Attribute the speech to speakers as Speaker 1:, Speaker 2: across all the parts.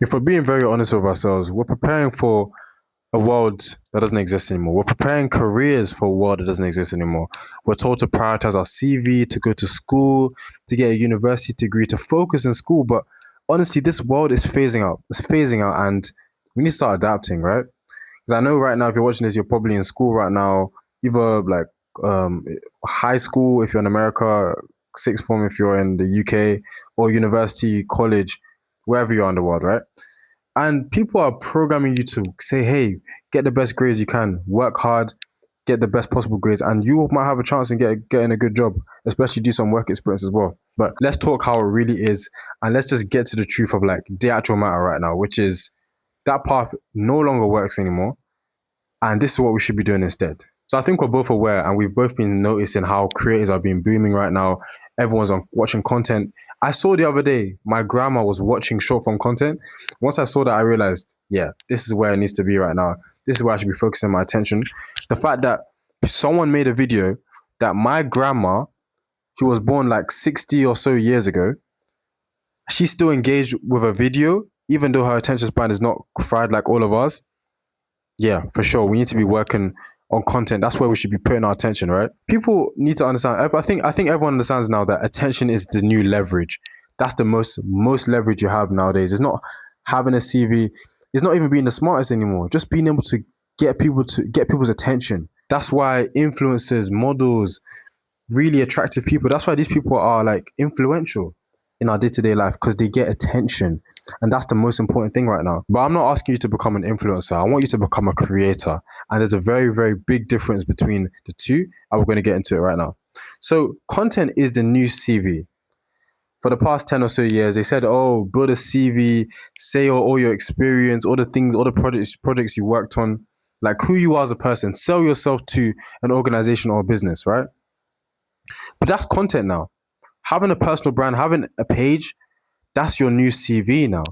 Speaker 1: If we're being very honest with ourselves, we're preparing for a world that doesn't exist anymore. We're preparing careers for a world that doesn't exist anymore. We're told to prioritize our CV, to go to school, to get a university degree, to focus in school. But honestly, this world is phasing out. It's phasing out, and we need to start adapting, right? Because I know right now, if you're watching this, you're probably in school right now, either like um, high school if you're in America, sixth form if you're in the UK, or university, college, wherever you are in the world, right? And people are programming you to say, hey, get the best grades you can, work hard, get the best possible grades, and you might have a chance in getting a good job, especially do some work experience as well. But let's talk how it really is, and let's just get to the truth of like the actual matter right now, which is that path no longer works anymore. And this is what we should be doing instead. So I think we're both aware and we've both been noticing how creators are being booming right now. Everyone's on watching content. I saw the other day, my grandma was watching short form content. Once I saw that, I realized, yeah, this is where it needs to be right now. This is where I should be focusing my attention. The fact that someone made a video that my grandma, who was born like 60 or so years ago, she's still engaged with a video, even though her attention span is not fried like all of us. Yeah, for sure. We need to be working on content. That's where we should be putting our attention, right? People need to understand. I think everyone understands now that attention is the new leverage. That's the most leverage you have nowadays. It's not having a CV. It's not even being the smartest anymore. Just being able to get people's attention. That's why influencers, models, really attractive people. That's why these people are like influential in our day to day life because they get attention. And that's the most important thing right now. But I'm not asking you to become an influencer. I want you to become a creator. And there's a very, very big difference between the two. And we're going to get into it right now. So, content is the new CV. For the past 10 or so years, they said, oh, build a CV, say all your experience, all the things, all the projects you worked on, like who you are as a person, sell yourself to an organization or a business, right? But that's content now. Having a personal brand, having a page, that's your new CV now.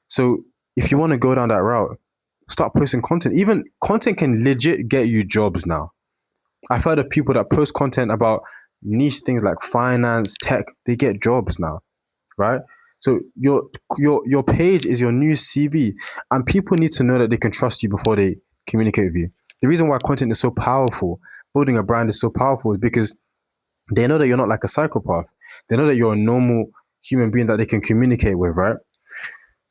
Speaker 1: So if you want to go down that route, start posting content. Even content can legit get you jobs now. I've heard of people that post content about niche things like finance, tech, they get jobs now, right? So your page is your new CV, and people need to know that they can trust you before they communicate with you. The reason why content is so powerful, building a brand is so powerful, is because they know that you're not like a psychopath. They know that you're a normal human being that they can communicate with, right?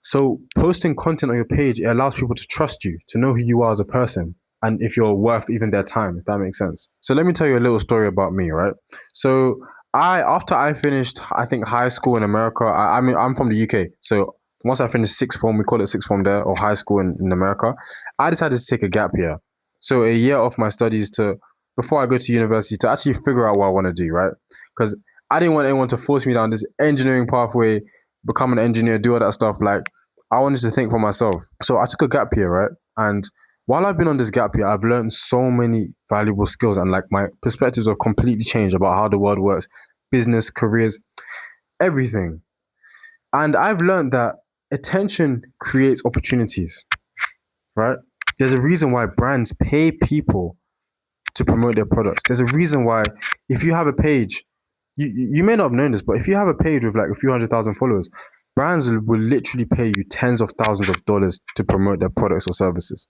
Speaker 1: So posting content on your page, it allows people to trust you, to know who you are as a person, and if you're worth even their time, if that makes sense. So let me tell you a little story about me, right? So after I finished, I think high school in America. I mean, I'm from the UK, so once I finished sixth form, we call it sixth form there, or high school in America. I decided to take a gap year, so a year off my studies to before I go to university to actually figure out what I want to do, right? Because I didn't want anyone to force me down this engineering pathway, become an engineer, do all that stuff. Like I wanted to think for myself. So I took a gap year, right? And while I've been on this gap year, I've learned so many valuable skills and like my perspectives have completely changed about how the world works, business, careers, everything. And I've learned that attention creates opportunities, right? There's a reason why brands pay people to promote their products. There's a reason why if you have a page, you may not have known this, but if you have a page with like a few 100,000 followers, brands will literally pay you tens of thousands of dollars to promote their products or services.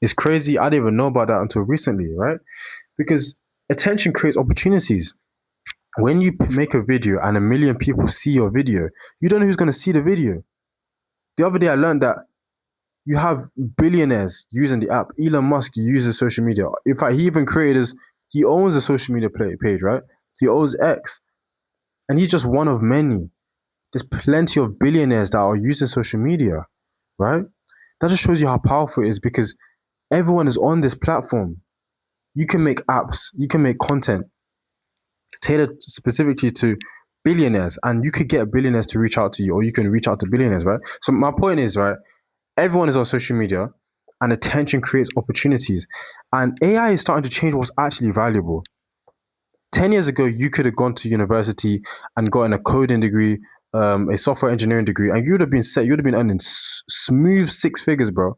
Speaker 1: It's crazy. I didn't even know about that until recently, right? Because attention creates opportunities. When you make a video and a million people see your video, you don't know who's going to see the video. The other day, I learned that you have billionaires using the app. Elon Musk uses social media. In fact, he even created his, he owns a social media page, right? He owns X, and he's just one of many. There's plenty of billionaires that are using social media, right? That just shows you how powerful it is because everyone is on this platform. You can make apps, you can make content tailored specifically to billionaires, and you could get billionaires to reach out to you, or you can reach out to billionaires, right? So my point is, right, everyone is on social media, and attention creates opportunities. And AI is starting to change what's actually valuable. 10 years ago, you could have gone to university and gotten a coding degree, a software engineering degree, and you would have been set, you would have been earning smooth six figures, bro.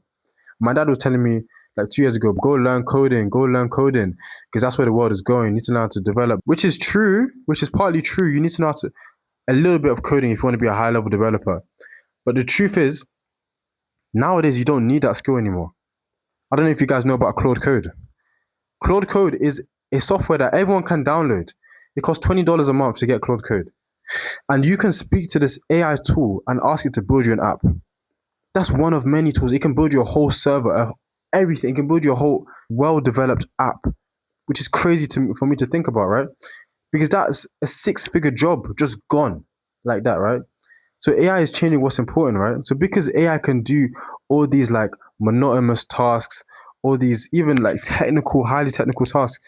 Speaker 1: My dad was telling me like 2 years ago, go learn coding, because that's where the world is going. You need to learn how to develop, which is true, which is partly true. You need to know how to, a little bit of coding if you want to be a high level developer. But the truth is, Nowadays, you don't need that skill anymore. I don't know if you guys know about Claude Code. Claude Code is a software that everyone can download. It costs $20 a month to get Claude Code. And you can speak to this AI tool and ask it to build you an app. That's one of many tools. It can build your whole server, everything. It can build your whole well-developed app, which is crazy for me to think about, right? Because that's a six-figure job just gone like that, right? So AI is changing what's important, right? So because AI can do all these like monotonous tasks, all these even like technical, highly technical tasks,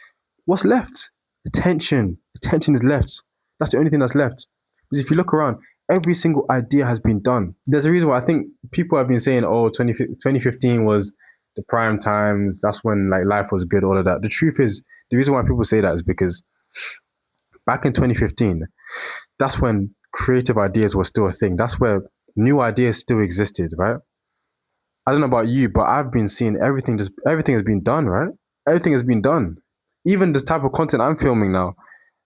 Speaker 1: what's left? Attention. Attention is left. That's the only thing that's left. Because if you look around, every single idea has been done. There's a reason why I think people have been saying, oh, 2015 was the prime times. That's when like life was good, all of that. The truth is, the reason why people say that is because back in 2015, that's when creative ideas were still a thing. That's where new ideas still existed, right? I don't know about you, but I've been seeing everything has been done, right? Everything has been done. Even the type of content I'm filming now,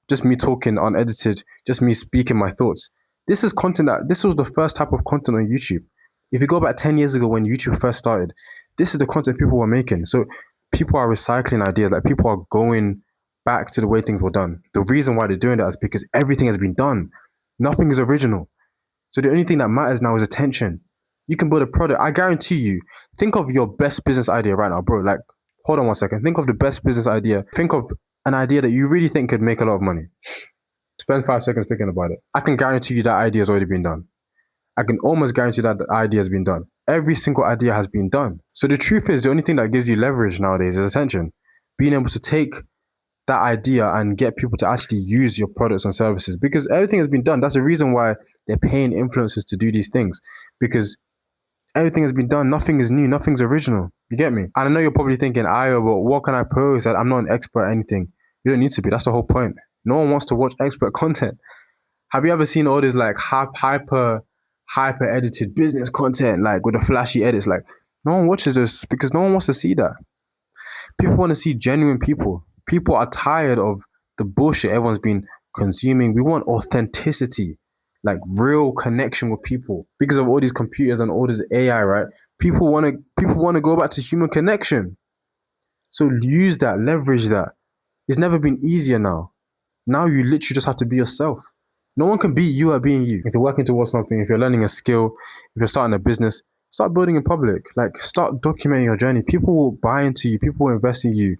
Speaker 1: just me talking unedited, just me speaking my thoughts. This was the first type of content on YouTube. If you go back 10 years ago when YouTube first started, this is the content people were making. So people are recycling ideas, like people are going back to the way things were done. The reason why they're doing that is because everything has been done. Nothing is original. So the only thing that matters now is attention. You can build a product. I guarantee you, think of your best business idea right now, bro. Like, hold on one second. Think of the best business idea. Think of an idea that you really think could make a lot of money. Spend 5 seconds thinking about it. I can guarantee you that idea has already been done. I can almost guarantee that the idea has been done. Every single idea has been done. So the truth is, the only thing that gives you leverage nowadays is attention. Being able to take that idea and get people to actually use your products and services because everything has been done. That's the reason why they're paying influencers to do these things because everything has been done. Nothing is new. Nothing's original. You get me? And I know you're probably thinking, but what can I post? I'm not an expert at anything. You don't need to be. That's the whole point. No one wants to watch expert content. Have you ever seen all this like hyper edited business content like with the flashy edits? Like no one watches this because no one wants to see that. People want to see genuine people. People are tired of the bullshit everyone's been consuming. We want authenticity, like real connection with people. Because of all these computers and all this AI, right? People want to go back to human connection. So use that, leverage that. It's never been easier now. Now you literally just have to be yourself. No one can beat you at being you. If you're working towards something, if you're learning a skill, if you're starting a business, start building in public. Like start documenting your journey. People will buy into you. People will invest in you.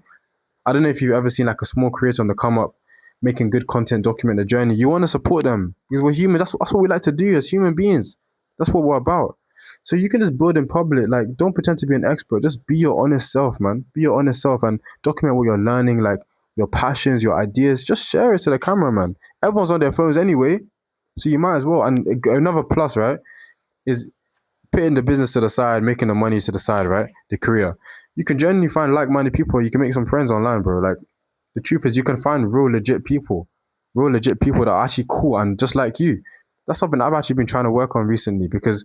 Speaker 1: I don't know if you've ever seen like a small creator on the come up, making good content, document the journey. You want to support them because we're human. That's what we like to do as human beings. That's what we're about. So you can just build in public. Like, don't pretend to be an expert. Just be your honest self, man. Be your honest self and document what you're learning, like your passions, your ideas. Just share it to the camera, man. Everyone's on their phones anyway, so you might as well. And another plus, right, is putting the business to the side, making the money to the side, right? The career. You can genuinely find like-minded people. You can make some friends online, bro. Like the truth is, you can find real legit people that are actually cool and just like you. That's something I've actually been trying to work on recently because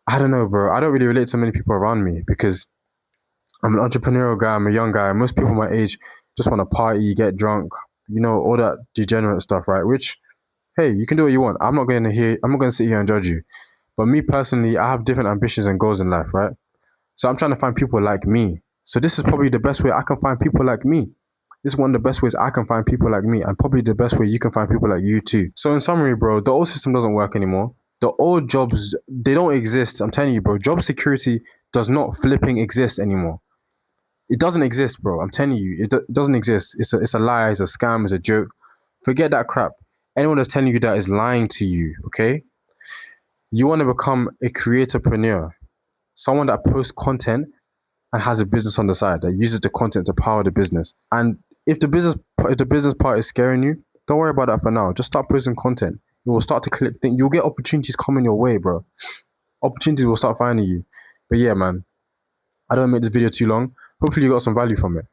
Speaker 1: I don't know, bro. I don't really relate to many people around me because I'm an entrepreneurial guy. I'm a young guy. Most people my age just want to party, get drunk, all that degenerate stuff, right? Which, hey, you can do what you want. I'm not going to sit here and judge you. But me personally, I have different ambitions and goals in life, right? So I'm trying to find people like me. So this is probably the best way I can find people like me. This is one of the best ways I can find people like me, and probably the best way you can find people like you too. So in summary, bro, the old system doesn't work anymore. The old jobs, they don't exist. I'm telling you, bro, job security does not flipping exist anymore. It doesn't exist, bro. I'm telling you, it doesn't exist. It's a lie, it's a scam, it's a joke. Forget that crap. Anyone that's telling you that is lying to you, okay? You want to become a creatorpreneur, someone that posts content and has a business on the side that uses the content to power the business. And if the business part is scaring you, don't worry about that for now. Just start posting content. You will start to click things. You'll get opportunities coming your way, bro. Opportunities will start finding you. But yeah, man, I don't make this video too long. Hopefully you got some value from it.